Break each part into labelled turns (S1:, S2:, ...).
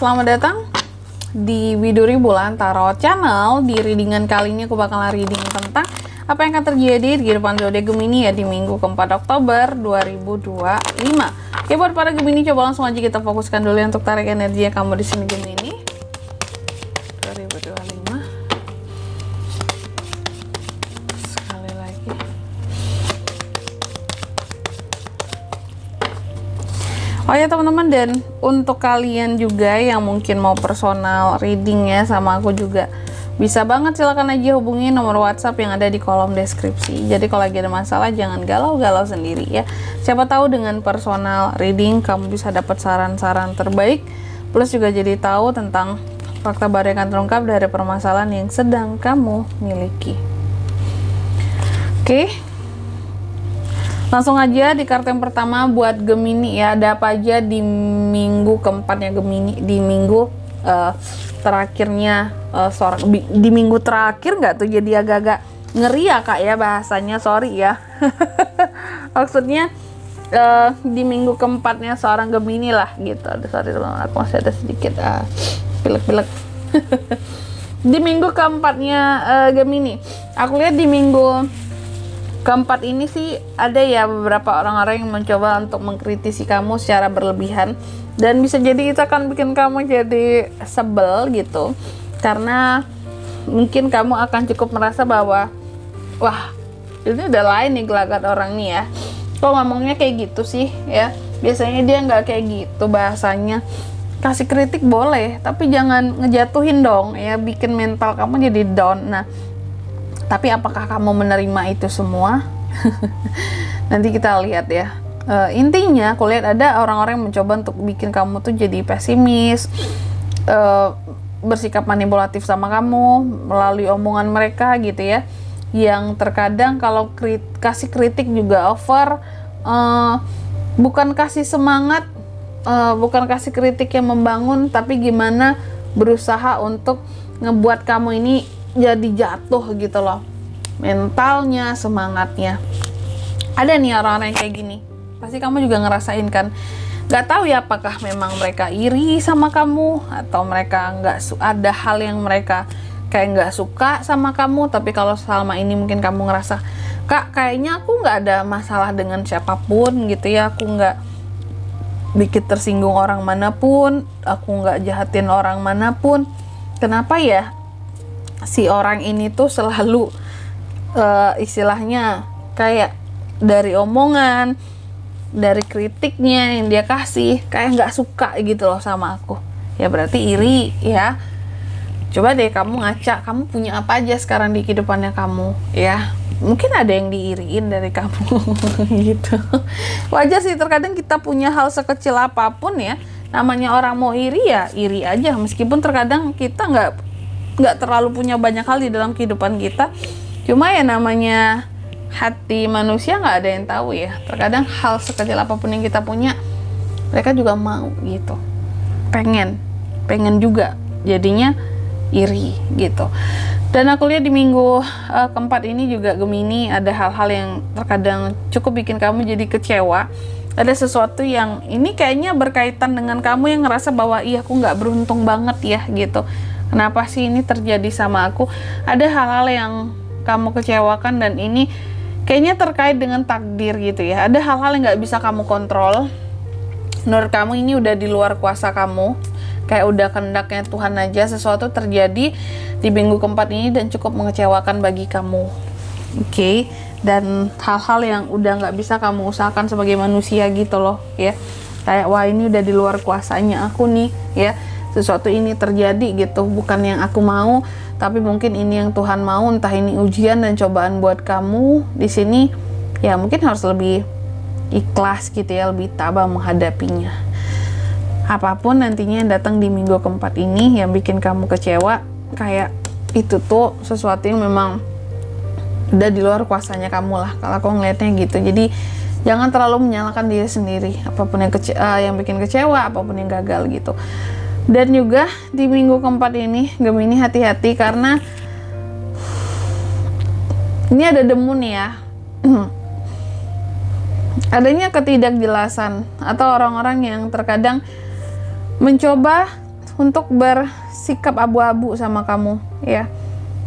S1: selamat datang di Widuri Bulan Tarot Channel. Di readingan kali ini aku bakalan reading tentang apa yang akan terjadi di kehidupan zodiak Gemini ya di minggu keempat Oktober 2025. Oke, buat para Gemini, coba langsung aja kita fokuskan dulu ya untuk tarik energi kamu di sini Gemini 2025. Sekali lagi. Oh ya teman-teman, dan untuk kalian juga yang mungkin mau personal reading ya sama aku juga, bisa banget, silahkan aja hubungi nomor WhatsApp yang ada di kolom deskripsi. Jadi kalau lagi ada masalah jangan galau-galau sendiri ya. Siapa tahu dengan personal reading kamu bisa dapat saran-saran terbaik, plus juga jadi tahu tentang fakta baru yang akan terungkap dari permasalahan yang sedang kamu miliki. Oke. Langsung aja di kartu yang pertama buat Gemini ya, ada apa aja di minggu keempatnya Gemini, di minggu terakhirnya di minggu terakhir nggak tuh, jadi agak-agak ngeri ya kak ya bahasanya, sorry ya. Maksudnya di minggu keempatnya seorang Gemini lah gitu. Sorry teman-teman, aku masih ada sedikit pilek-pilek. Di minggu keempatnya Gemini, aku lihat di minggu keempat ini sih ada ya beberapa orang-orang yang mencoba untuk mengkritisi kamu secara berlebihan, dan bisa jadi itu akan bikin kamu jadi sebel gitu, karena mungkin kamu akan cukup merasa bahwa wah ini udah lain nih gelagat orang nih ya, kok ngomongnya kayak gitu sih ya, biasanya dia nggak kayak gitu bahasanya. Kasih kritik boleh, tapi jangan ngejatuhin dong ya, bikin mental kamu jadi down. Nah, tapi apakah kamu menerima itu semua? Nanti kita lihat ya. Intinya aku lihat ada orang-orang yang mencoba untuk bikin kamu tuh jadi pesimis, bersikap manipulatif sama kamu melalui omongan mereka gitu ya, yang terkadang kalau kasih kritik juga over, bukan kasih semangat, bukan kasih kritik yang membangun, tapi gimana berusaha untuk ngebuat kamu ini jadi jatuh gitu loh, mentalnya, semangatnya. Ada nih orang-orang yang kayak gini, pasti kamu juga ngerasain kan. Gak tahu ya apakah memang mereka iri sama kamu, atau mereka ada hal yang mereka kayak nggak suka sama kamu. Tapi kalau selama ini mungkin kamu ngerasa, kak kayaknya aku nggak ada masalah dengan siapapun gitu ya, aku nggak bikin tersinggung orang manapun, aku nggak jahatin orang manapun, kenapa ya si orang ini tuh selalu istilahnya kayak dari omongan, dari kritiknya yang dia kasih kayak nggak suka gitu loh sama aku. Ya berarti iri ya. Coba deh kamu ngaca, kamu punya apa aja sekarang di kehidupannya kamu ya. Mungkin ada yang diiriin dari kamu gitu. Wajar sih, terkadang kita punya hal sekecil apapun ya, namanya orang mau iri ya iri aja, meskipun terkadang kita nggak terlalu punya banyak hal di dalam kehidupan kita. Cuma ya namanya hati manusia nggak ada yang tahu ya, terkadang hal sekecil apapun yang kita punya mereka juga mau gitu, pengen juga, jadinya iri gitu. Dan aku lihat di minggu keempat ini juga Gemini ada hal-hal yang terkadang cukup bikin kamu jadi kecewa. Ada sesuatu yang ini kayaknya berkaitan dengan kamu yang ngerasa bahwa iya aku nggak beruntung banget ya gitu, kenapa sih ini terjadi sama aku. Ada hal-hal yang kamu kecewakan, dan ini kayaknya terkait dengan takdir gitu ya. Ada hal-hal yang nggak bisa kamu kontrol, menurut kamu ini udah di luar kuasa kamu, kayak udah kehendaknya Tuhan aja sesuatu terjadi di minggu keempat ini dan cukup mengecewakan bagi kamu. Oke. Dan hal-hal yang udah nggak bisa kamu usahakan sebagai manusia gitu loh ya, kayak wah ini udah di luar kuasanya aku nih ya, sesuatu ini terjadi gitu, bukan yang aku mau, tapi mungkin ini yang Tuhan mau, entah ini ujian dan cobaan buat kamu di sini ya, mungkin harus lebih ikhlas gitu ya, lebih tabah menghadapinya. Apapun nantinya yang datang di minggu keempat ini yang bikin kamu kecewa, kayak itu tuh sesuatu yang memang udah di luar kuasanya kamu lah, kalau aku ngelihatnya gitu. Jadi jangan terlalu menyalahkan diri sendiri, apapun yang bikin kecewa, apapun yang gagal gitu. Dan juga di minggu keempat ini Gemini hati-hati, karena ini ada debu nih ya. Adanya ketidakjelasan atau orang-orang yang terkadang mencoba untuk bersikap abu-abu sama kamu ya.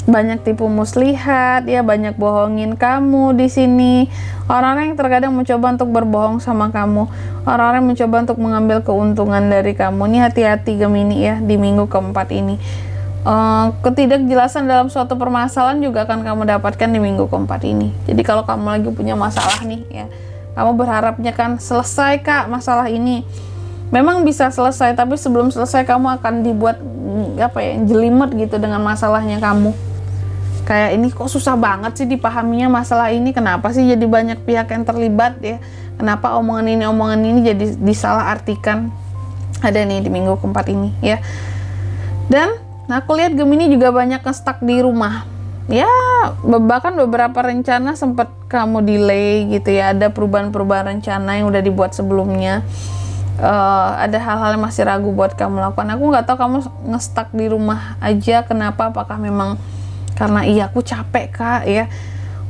S1: Banyak tipu muslihat ya, banyak bohongin kamu di sini. Orang-orang yang terkadang mencoba untuk berbohong sama kamu, orang-orang yang mencoba untuk mengambil keuntungan dari kamu. Ini hati-hati Gemini ya di minggu keempat ini. Ketidakjelasan dalam suatu permasalahan juga akan kamu dapatkan di minggu keempat ini. Jadi kalau kamu lagi punya masalah nih ya, kamu berharapnya kan selesai kak masalah ini. Memang bisa selesai, tapi sebelum selesai kamu akan dibuat jelimet gitu dengan masalahnya kamu. Kayak ini kok susah banget sih dipahaminya masalah ini, kenapa sih jadi banyak pihak yang terlibat ya, kenapa omongan ini jadi disalahartikan. Ada nih di minggu keempat ini ya. Dan aku lihat Gemini juga banyak nge-stuck di rumah ya, bahkan beberapa rencana sempat kamu delay gitu ya, ada perubahan-perubahan rencana yang udah dibuat sebelumnya. Ada hal-hal yang masih ragu buat kamu lakukan. Aku nggak tahu kamu nge-stuck di rumah aja kenapa, apakah memang karena iya aku capek kak ya,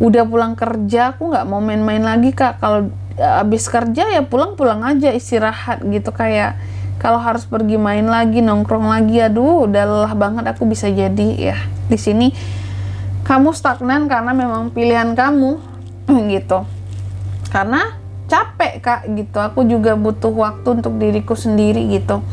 S1: udah pulang kerja aku nggak mau main-main lagi kak, kalau abis kerja ya pulang aja istirahat gitu, kayak kalau harus pergi main lagi nongkrong lagi aduh udah lelah banget aku, bisa jadi ya di sini kamu stagnan karena memang pilihan kamu gitu, karena capek kak gitu. Aku juga butuh waktu untuk diriku sendiri gitu,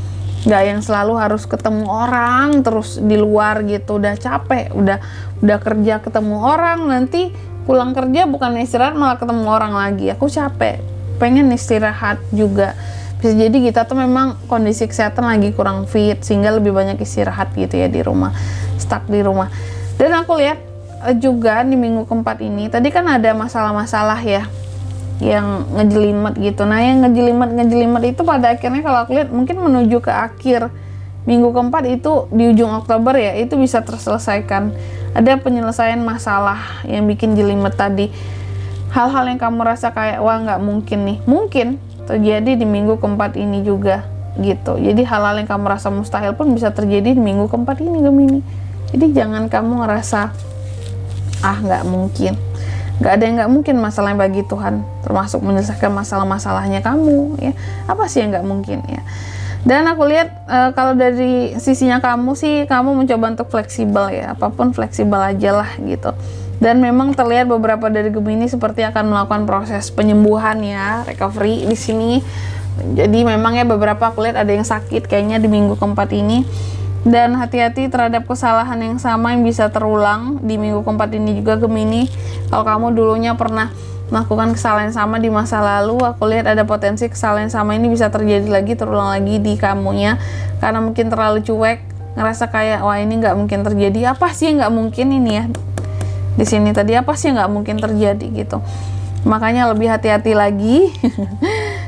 S1: nggak yang selalu harus ketemu orang terus di luar gitu, udah capek, udah kerja ketemu orang, nanti pulang kerja bukan istirahat malah ketemu orang lagi. Aku capek, pengen istirahat juga. Bisa jadi kita tuh memang kondisi kesehatan lagi kurang fit sehingga lebih banyak istirahat gitu ya di rumah, stuck di rumah. Dan aku lihat juga di minggu keempat ini tadi kan ada masalah-masalah ya yang ngejelimet gitu. Nah yang ngejelimet itu pada akhirnya kalau aku lihat mungkin menuju ke akhir minggu keempat itu di ujung Oktober ya, itu bisa terselesaikan. Ada penyelesaian masalah yang bikin jelimet tadi, hal-hal yang kamu rasa kayak wah nggak mungkin nih, mungkin terjadi di minggu keempat ini juga gitu. Jadi hal-hal yang kamu rasa mustahil pun bisa terjadi di minggu keempat ini Gemini. Jadi jangan kamu ngerasa nggak mungkin. Gak ada yang nggak mungkin masalahnya bagi Tuhan, termasuk menyelesaikan masalah-masalahnya kamu ya. Apa sih yang nggak mungkin ya? Dan aku lihat kalau dari sisinya kamu sih, kamu mencoba untuk fleksibel ya, apapun fleksibel aja lah gitu. Dan memang terlihat beberapa dari Gemini seperti akan melakukan proses penyembuhan ya, recovery di sini. Jadi memang ya beberapa aku lihat ada yang sakit kayaknya di minggu keempat ini. Dan hati-hati terhadap kesalahan yang sama yang bisa terulang di minggu keempat ini juga Gemini. Kalau kamu dulunya pernah melakukan kesalahan sama di masa lalu, aku lihat ada potensi kesalahan sama ini bisa terjadi lagi, terulang lagi di kamunya, karena mungkin terlalu cuek, ngerasa kayak wah ini nggak mungkin terjadi, apa sih yang nggak mungkin ini ya di sini tadi, apa sih yang nggak mungkin terjadi gitu. Makanya lebih hati-hati lagi.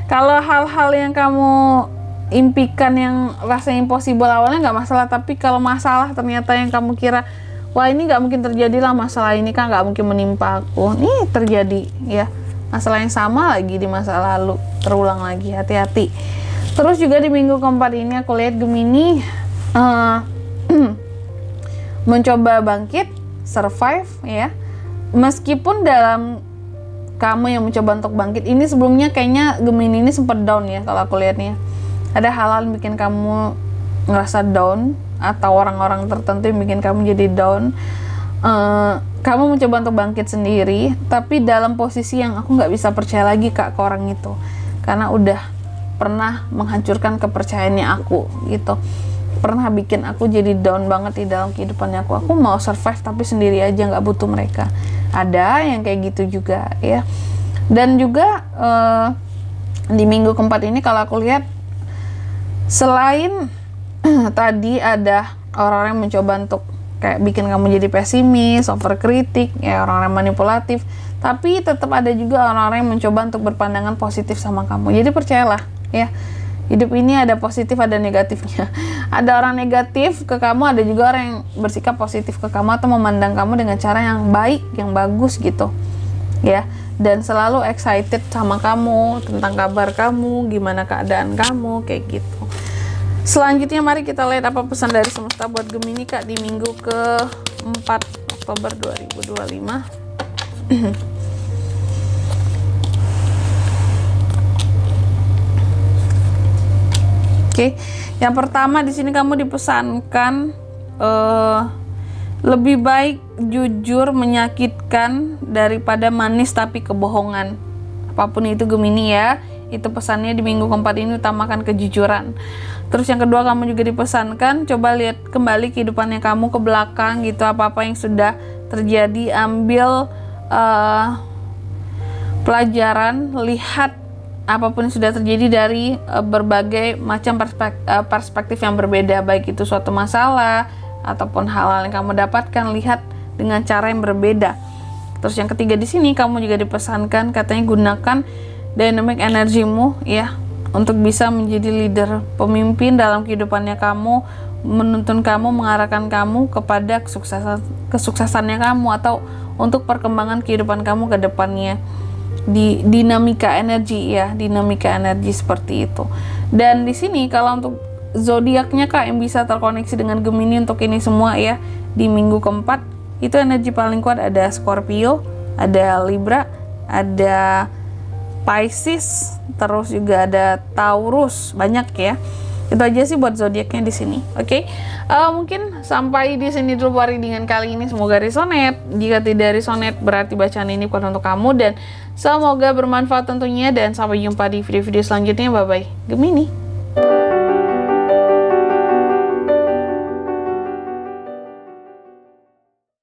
S1: Kalau hal-hal yang kamu impikan yang rasanya impossible awalnya nggak masalah, tapi kalau masalah ternyata yang kamu kira wah ini nggak mungkin terjadi lah, masalah ini kan nggak mungkin menimpa aku, nih terjadi ya, masalah yang sama lagi di masa lalu terulang lagi. Hati-hati. Terus juga di minggu keempat ini aku lihat Gemini mencoba bangkit, survive ya, meskipun dalam kamu yang mencoba untuk bangkit ini sebelumnya kayaknya Gemini ini sempat down ya. Kalau aku lihatnya ada hal-hal yang bikin kamu ngerasa down, atau orang-orang tertentu yang bikin kamu jadi down. Kamu mencoba untuk bangkit sendiri, tapi dalam posisi yang aku nggak bisa percaya lagi kak ke orang itu, karena udah pernah menghancurkan kepercayaannya aku gitu, pernah bikin aku jadi down banget di dalam kehidupannya aku. Aku mau survive tapi sendiri aja, nggak butuh mereka. Ada yang kayak gitu juga ya. Dan juga di minggu keempat ini kalau aku lihat, selain tadi ada orang-orang yang mencoba untuk kayak bikin kamu jadi pesimis, overkritik, ya orang-orang manipulatif, tapi tetap ada juga orang-orang yang mencoba untuk berpandangan positif sama kamu. Jadi percayalah ya, hidup ini ada positif ada negatifnya. Ada orang negatif ke kamu, ada juga orang yang bersikap positif ke kamu atau memandang kamu dengan cara yang baik, yang bagus gitu ya, dan selalu excited sama kamu, tentang kabar kamu, gimana keadaan kamu, kayak gitu. Selanjutnya mari kita lihat apa pesan dari semesta buat Gemini kak di minggu ke-4 Oktober 2025. Oke, yang pertama di sini kamu dipesankan lebih baik jujur menyakitkan daripada manis tapi kebohongan. Apapun itu Gemini ya, itu pesannya di minggu keempat ini, utamakan kejujuran. Terus yang kedua, kamu juga dipesankan coba lihat kembali kehidupannya kamu ke belakang gitu, apa-apa yang sudah terjadi, ambil pelajaran, lihat apapun yang sudah terjadi dari berbagai macam perspektif yang berbeda, baik itu suatu masalah ataupun hal-hal yang kamu dapatkan, lihat dengan cara yang berbeda. Terus yang ketiga di sini kamu juga dipesankan katanya gunakan dynamic energimu ya untuk bisa menjadi leader, pemimpin dalam kehidupannya kamu, menuntun kamu, mengarahkan kamu kepada kesuksesannya kamu atau untuk perkembangan kehidupan kamu ke depannya. Di dinamika energi ya, dinamika energi seperti itu. Dan di sini kalau untuk zodiaknya Kak yang bisa terkoneksi dengan Gemini untuk ini semua ya, di minggu keempat itu energi paling kuat ada Scorpio, ada Libra, ada Pisces, terus juga ada Taurus, banyak ya. Itu aja sih buat zodiaknya di sini. Oke. Mungkin sampai di sini dulu readingan kali ini, semoga resonate. Jika tidak resonate berarti bacaan ini bukan untuk kamu, dan semoga bermanfaat tentunya, dan sampai jumpa di video-video selanjutnya. Bye bye Gemini.